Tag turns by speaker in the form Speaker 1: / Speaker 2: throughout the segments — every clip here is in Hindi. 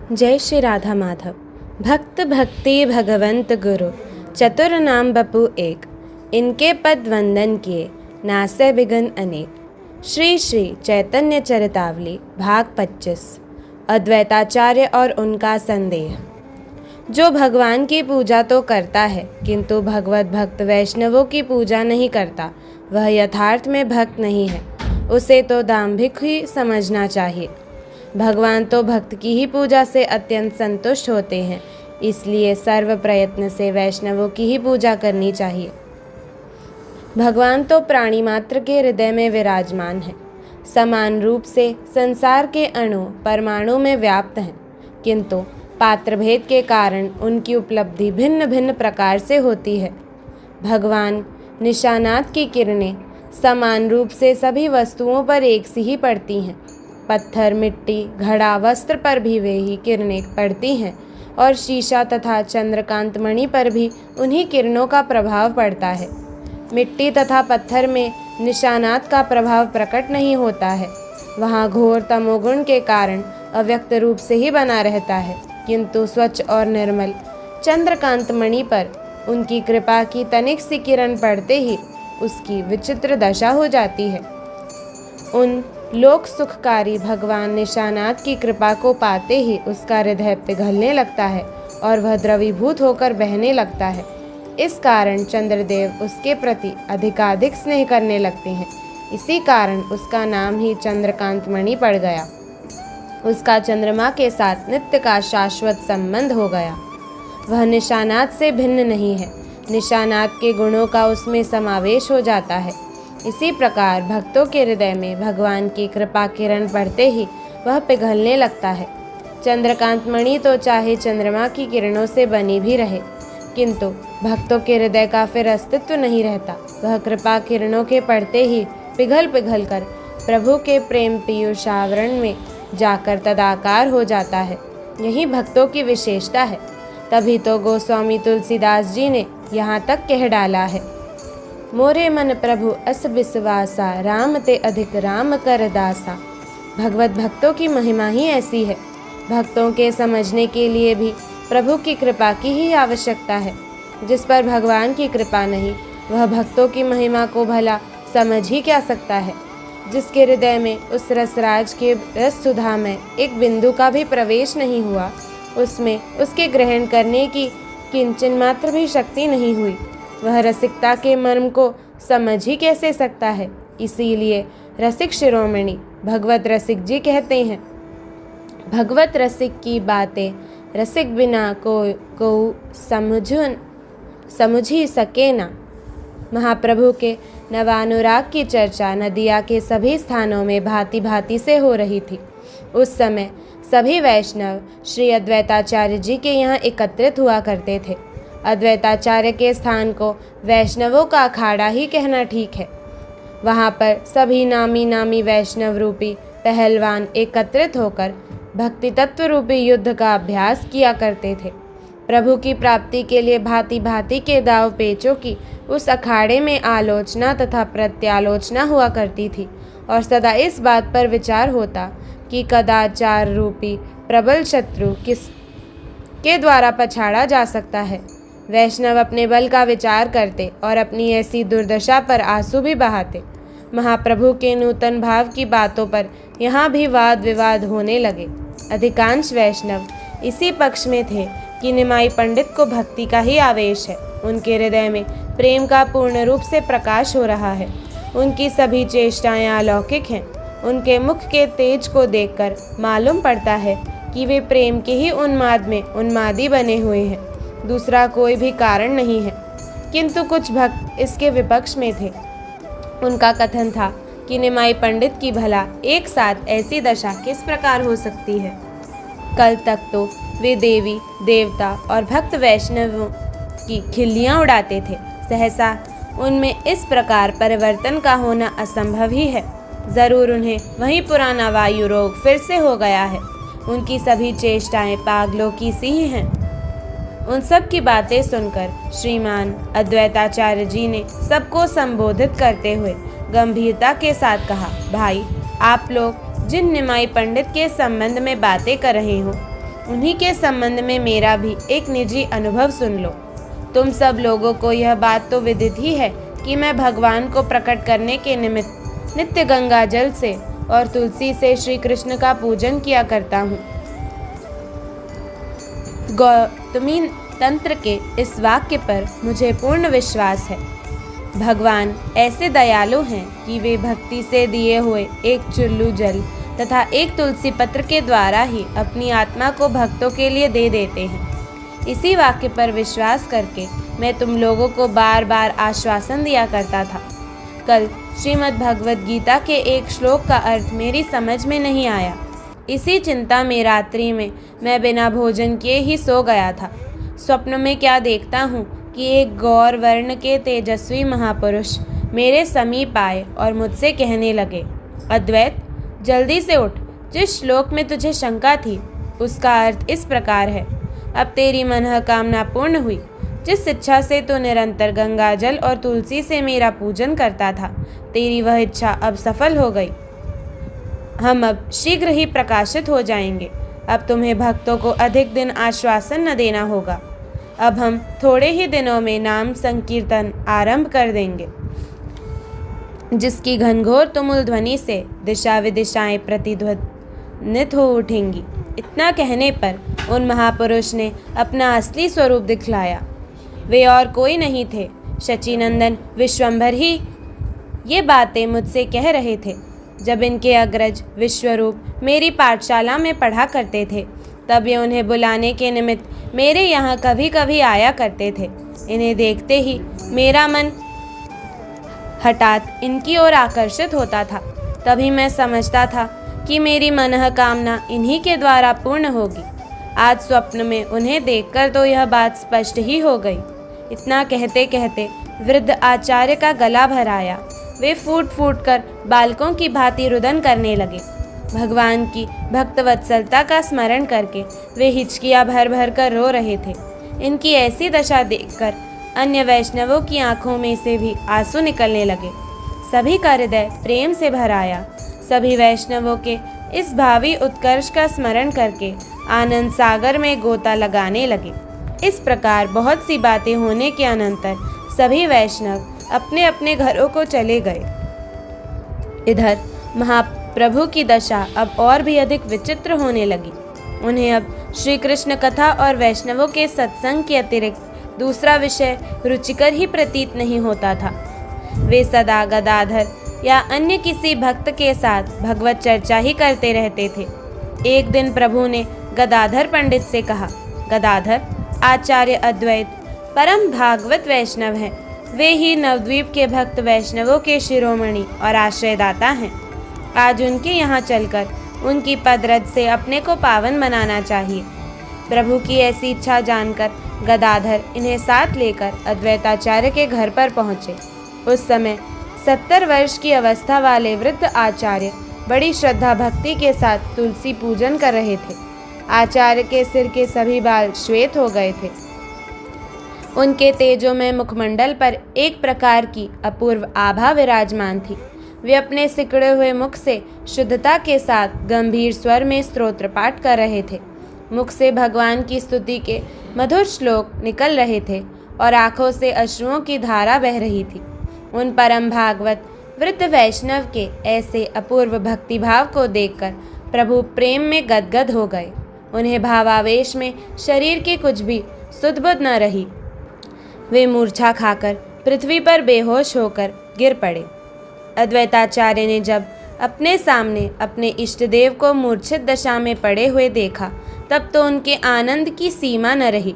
Speaker 1: जय श्री राधा माधव। भक्त भक्ति भगवंत गुरु, चतुर नाम बपू एक, इनके पद वंदन किए, नासे बिघन अनेक। श्री श्री चैतन्य चरितावली भाग 25। अद्वैताचार्य और उनका संदेह। जो भगवान की पूजा तो करता है किंतु भगवत भक्त वैष्णवों की पूजा नहीं करता, वह यथार्थ में भक्त नहीं है। उसे तो दाम्भिक ही समझना चाहिए। भगवान तो भक्त की ही पूजा से अत्यंत संतुष्ट होते हैं, इसलिए सर्व प्रयत्न से वैष्णवों की ही पूजा करनी चाहिए। भगवान तो प्राणी मात्र के हृदय में विराजमान है, समान रूप से संसार के अणु परमाणु में व्याप्त हैं, किंतु पात्र भेद के कारण उनकी उपलब्धि भिन्न भिन्न प्रकार से होती है। भगवान निशानात की किरणें समान रूप से सभी वस्तुओं पर एक सी ही पड़ती हैं। पत्थर, मिट्टी, घड़ा, वस्त्र पर भी वे ही किरणें पड़ती हैं और शीशा तथा चंद्रकांत मणि पर भी उन्हीं किरणों का प्रभाव पड़ता है। मिट्टी तथा पत्थर में निशानात का प्रभाव प्रकट नहीं होता है, वहाँ घोर तमोगुण के कारण अव्यक्त रूप से ही बना रहता है, किंतु स्वच्छ और निर्मल चंद्रकांत मणि पर उनकी कृपा की तनिक सी किरण पड़ते ही उसकी विचित्र दशा हो जाती है। उन लोक सुखकारी भगवान निशानात की कृपा को पाते ही उसका हृदय पिघलने लगता है और वह द्रवीभूत होकर बहने लगता है। इस कारण चंद्रदेव उसके प्रति अधिकाधिक स्नेह करने लगते हैं। इसी कारण उसका नाम ही चंद्रकांत मणि पड़ गया। उसका चंद्रमा के साथ नित्य का शाश्वत संबंध हो गया। वह निशानात से भिन्न नहीं है, निशानात के गुणों का उसमें समावेश हो जाता है। इसी प्रकार भक्तों के हृदय में भगवान की कृपा किरण पड़ते ही वह पिघलने लगता है। चंद्रकांत मणि तो चाहे चंद्रमा की किरणों से बनी भी रहे, किंतु भक्तों के हृदय का फिर अस्तित्व नहीं रहता। वह कृपा किरणों के पड़ते ही पिघल पिघल कर प्रभु के प्रेम पीयूष आवरण में जाकर तदाकार हो जाता है। यही भक्तों की विशेषता है। तभी तो गोस्वामी तुलसीदास जी ने यहाँ तक कह डाला है, मोरे मन प्रभु अस विश्वासा, राम ते अधिक राम कर दासा। भगवत भक्तों की महिमा ही ऐसी है। भक्तों के समझने के लिए भी प्रभु की कृपा की ही आवश्यकता है। जिस पर भगवान की कृपा नहीं, वह भक्तों की महिमा को भला समझ ही क्या सकता है। जिसके हृदय में उस रसराज के रस सुधा में एक बिंदु का भी प्रवेश नहीं हुआ, उसमें उसके ग्रहण करने की किंचन मात्र भी शक्ति नहीं हुई, वह रसिकता के मर्म को समझ ही कैसे सकता है। इसीलिए रसिक शिरोमणि भगवत रसिक जी कहते हैं, भगवत रसिक की बातें रसिक बिना को समझ ही सके ना। महाप्रभु के नवानुराग की चर्चा नदिया के सभी स्थानों में भांति भांति से हो रही थी। उस समय सभी वैष्णव श्री अद्वैताचार्य जी के यहाँ एकत्रित हुआ करते थे। अद्वैताचार्य के स्थान को वैष्णवों का अखाड़ा ही कहना ठीक है। वहाँ पर सभी नामी नामी वैष्णव रूपी पहलवान एकत्रित होकर भक्ति तत्व रूपी युद्ध का अभ्यास किया करते थे। प्रभु की प्राप्ति के लिए भांति भांति के दाव पेचों की उस अखाड़े में आलोचना तथा प्रत्यालोचना हुआ करती थी और सदा इस बात पर विचार होता कि कदाचार रूपी प्रबल शत्रु किस के द्वारा पछाड़ा जा सकता है। वैष्णव अपने बल का विचार करते और अपनी ऐसी दुर्दशा पर आंसू भी बहाते। महाप्रभु के नूतन भाव की बातों पर यहाँ भी वाद विवाद होने लगे। अधिकांश वैष्णव इसी पक्ष में थे कि निमाई पंडित को भक्ति का ही आवेश है, उनके हृदय में प्रेम का पूर्ण रूप से प्रकाश हो रहा है, उनकी सभी चेष्टाएं अलौकिक हैं। उनके मुख के तेज को देखकर मालूम पड़ता है कि वे प्रेम के ही उन्माद में उन्मादी बने हुए हैं, दूसरा कोई भी कारण नहीं है। किंतु कुछ भक्त इसके विपक्ष में थे। उनका कथन था कि निमाई पंडित की भला एक साथ ऐसी दशा किस प्रकार हो सकती है। कल तक तो वे देवी देवता और भक्त वैष्णवों की खिल्लियाँ उड़ाते थे, सहसा उनमें इस प्रकार परिवर्तन का होना असंभव ही है। ज़रूर उन्हें वही पुराना वायु रोग फिर से हो गया है। उनकी सभी चेष्टाएं पागलों की सी ही हैं। उन सब की बातें सुनकर श्रीमान अद्वैताचार्य जी ने सबको संबोधित करते हुए गंभीरता के साथ कहा, भाई, आप लोग जिन निमाई पंडित के संबंध में बातें कर रहे हो, उन्हीं के संबंध में मेरा भी एक निजी अनुभव सुन लो। तुम सब लोगों को यह बात तो विदित ही है कि मैं भगवान को प्रकट करने के निमित्त नित्य गंगा जल से और तुलसी से श्री कृष्ण का पूजन किया करता हूँ। गौतमी तंत्र के इस वाक्य पर मुझे पूर्ण विश्वास है। भगवान ऐसे दयालु हैं कि वे भक्ति से दिए हुए एक चुल्लू जल तथा एक तुलसी पत्र के द्वारा ही अपनी आत्मा को भक्तों के लिए दे देते हैं। इसी वाक्य पर विश्वास करके मैं तुम लोगों को बार बार आश्वासन दिया करता था। कल श्रीमद् भगवद गीता के एक श्लोक का अर्थ मेरी समझ में नहीं आया। इसी चिंता में रात्रि में मैं बिना भोजन किए ही सो गया था। स्वप्न में क्या देखता हूँ कि एक गौर वर्ण के तेजस्वी महापुरुष मेरे समीप आए और मुझसे कहने लगे, अद्वैत जल्दी से उठ, जिस श्लोक में तुझे शंका थी उसका अर्थ इस प्रकार है। अब तेरी मनोकामना पूर्ण हुई। जिस इच्छा से तू निरंतर गंगाजल और तुलसी से मेरा पूजन करता था, तेरी वह इच्छा अब सफल हो गई। हम अब शीघ्र ही प्रकाशित हो जाएंगे। अब तुम्हें भक्तों को अधिक दिन आश्वासन न देना होगा। अब हम थोड़े ही दिनों में नाम संकीर्तन आरंभ कर देंगे, जिसकी घनघोर तुमुल ध्वनि से दिशा विदिशाएं प्रतिध्वनित हो उठेंगी। इतना कहने पर उन महापुरुष ने अपना असली स्वरूप दिखलाया। वे और कोई नहीं थे, शचीनंदन विश्वंभर ही ये बातें मुझसे कह रहे थे। जब इनके अग्रज विश्वरूप मेरी पाठशाला में पढ़ा करते थे, तब ये उन्हें बुलाने के निमित्त मेरे यहाँ कभी कभी आया करते थे। इन्हें देखते ही मेरा मन हठात इनकी ओर आकर्षित होता था। तभी मैं समझता था कि मेरी मनोकामना इन्हीं के द्वारा पूर्ण होगी। आज स्वप्न में उन्हें देखकर तो यह बात स्पष्ट ही हो गई। इतना कहते कहते वृद्ध आचार्य का गला भर आया। वे फूट फूट कर बालकों की भांति रुदन करने लगे। भगवान की भक्तवत्सलता का स्मरण करके वे हिचकियाँ भर भर कर रो रहे थे। इनकी ऐसी दशा देखकर अन्य वैष्णवों की आंखों में से भी आंसू निकलने लगे। सभी का हृदय प्रेम से भर आया। सभी वैष्णवों के इस भावी उत्कर्ष का स्मरण करके आनंद सागर में गोता लगाने लगे। इस प्रकार बहुत सी बातें होने के अनंतर सभी वैष्णव अपने अपने घरों को चले गए। इधर महाप्रभु की दशा अब और भी अधिक विचित्र होने लगी। उन्हें अब श्री कृष्ण कथा और वैष्णवों के सत्संग के अतिरिक्त दूसरा विषय रुचिकर ही प्रतीत नहीं होता था। वे सदा गदाधर या अन्य किसी भक्त के साथ भगवत चर्चा ही करते रहते थे। एक दिन प्रभु ने गदाधर पंडित से कहा, गदाधर, आचार्य अद्वैत परम भागवत वैष्णव हैं। वे ही नवद्वीप के भक्त वैष्णवों के शिरोमणि और आश्रयदाता हैं। आज उनके यहाँ चलकर उनकी पदरज से अपने को पावन बनाना चाहिए। प्रभु की ऐसी इच्छा जानकर गदाधर इन्हें साथ लेकर अद्वैताचार्य के घर पर पहुँचे। उस समय 70 वर्ष की अवस्था वाले वृद्ध आचार्य बड़ी श्रद्धा भक्ति के साथ तुलसी पूजन कर रहे थे। आचार्य के सिर के सभी बाल श्वेत हो गए थे। उनके तेजोमय मुखमंडल पर एक प्रकार की अपूर्व आभा विराजमान थी। वे अपने सिकड़े हुए मुख से शुद्धता के साथ गंभीर स्वर में स्तोत्र पाठ कर रहे थे। मुख से भगवान की स्तुति के मधुर श्लोक निकल रहे थे और आंखों से अश्रुओं की धारा बह रही थी। उन परम भागवत वृद्ध वैष्णव के ऐसे अपूर्व भक्तिभाव को देखकर प्रभु प्रेम में गदगद हो गए। उन्हें भावावेश में शरीर की कुछ भी सुध-बुध न रही। वे मूर्छा खाकर पृथ्वी पर बेहोश होकर गिर पड़े। अद्वैताचार्य ने जब अपने सामने अपने इष्टदेव को मूर्छित दशा में पड़े हुए देखा, तब तो उनके आनंद की सीमा न रही।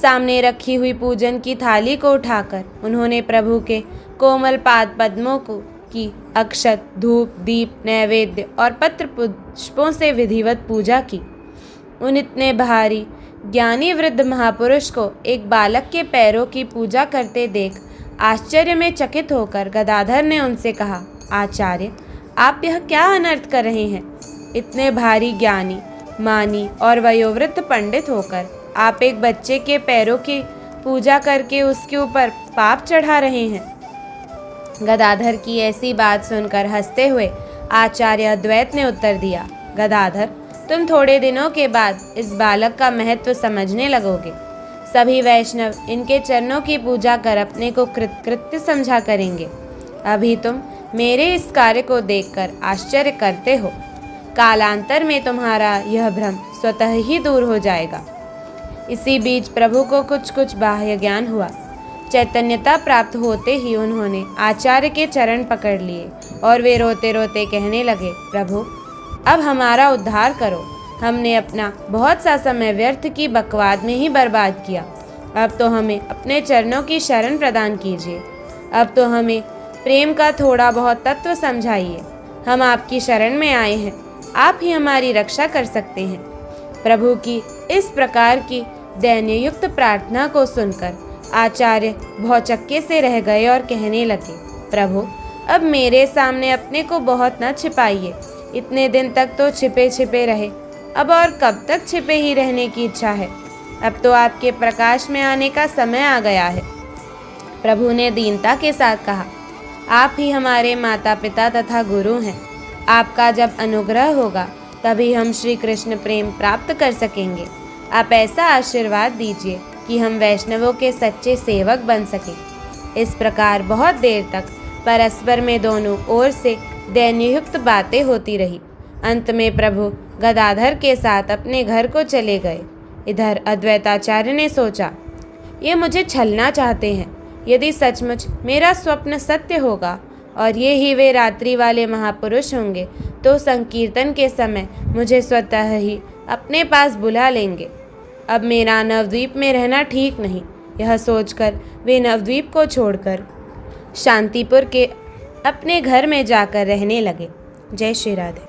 Speaker 1: सामने रखी हुई पूजन की थाली को उठाकर उन्होंने प्रभु के कोमल पाद पद्मों को की अक्षत, धूप, दीप, नैवेद्य और पत्र पुष्पों से विधिवत पूजा की। उन इतने भारी ज्ञानी वृद्ध महापुरुष को एक बालक के पैरों की पूजा करते देख आश्चर्य में चकित होकर गदाधर ने उनसे कहा, आचार्य, आप यह क्या अनर्थ कर रहे हैं? इतने भारी ज्ञानी, मानी और वयोवृद्ध पंडित होकर आप एक बच्चे के पैरों की पूजा करके उसके ऊपर पाप चढ़ा रहे हैं। गदाधर की ऐसी बात सुनकर हंसते हुए आचार्य अद्वैत ने उत्तर दिया, गदाधर, तुम थोड़े दिनों के बाद इस बालक का महत्व समझने लगोगे। सभी वैष्णव इनके चरणों की पूजा कर अपने को कृतकृत्य समझा करेंगे। अभी तुम मेरे इस कार्य को देखकर आश्चर्य करते हो, कालांतर में तुम्हारा यह भ्रम स्वतः ही दूर हो जाएगा। इसी बीच प्रभु को कुछ कुछ बाह्य ज्ञान हुआ। चैतन्यता प्राप्त होते ही उन्होंने आचार्य के चरण पकड़ लिए और वे रोते रोते कहने लगे, प्रभु अब हमारा उद्धार करो। हमने अपना बहुत सा समय व्यर्थ की बकवाद में ही बर्बाद किया। अब तो हमें अपने चरणों की शरण प्रदान कीजिए। अब तो हमें प्रेम का थोड़ा बहुत तत्व समझाइए। हम आपकी शरण में आए हैं, आप ही हमारी रक्षा कर सकते हैं। प्रभु की इस प्रकार की दैन्ययुक्त प्रार्थना को सुनकर आचार्य भौचक्के से रह गए और कहने लगे, प्रभु अब मेरे सामने अपने को बहुत न छिपाइए। इतने दिन तक तो छिपे छिपे रहे, अब और कब तक छिपे ही रहने की इच्छा है? अब तो आपके प्रकाश में आने का समय आ गया है। प्रभु ने दीनता के साथ कहा, आप ही हमारे माता पिता तथा गुरु हैं। आपका जब अनुग्रह होगा तभी हम श्री कृष्ण प्रेम प्राप्त कर सकेंगे। आप ऐसा आशीर्वाद दीजिए कि हम वैष्णवों के सच्चे सेवक बन सकें। इस प्रकार बहुत देर तक परस्पर में दोनों ओर से दैन्ययुक्त बातें होती रही। अंत में प्रभु गदाधर के साथ अपने घर को चले गए। इधर अद्वैताचार्य ने सोचा, ये मुझे छलना चाहते हैं। यदि सचमुच मेरा स्वप्न सत्य होगा और ये ही वे रात्रि वाले महापुरुष होंगे तो संकीर्तन के समय मुझे स्वतः ही अपने पास बुला लेंगे। अब मेरा नवद्वीप में रहना ठीक नहीं। यह सोचकर वे नवद्वीप को छोड़कर शांतिपुर के अपने घर में जाकर रहने लगे। जय श्री राधे।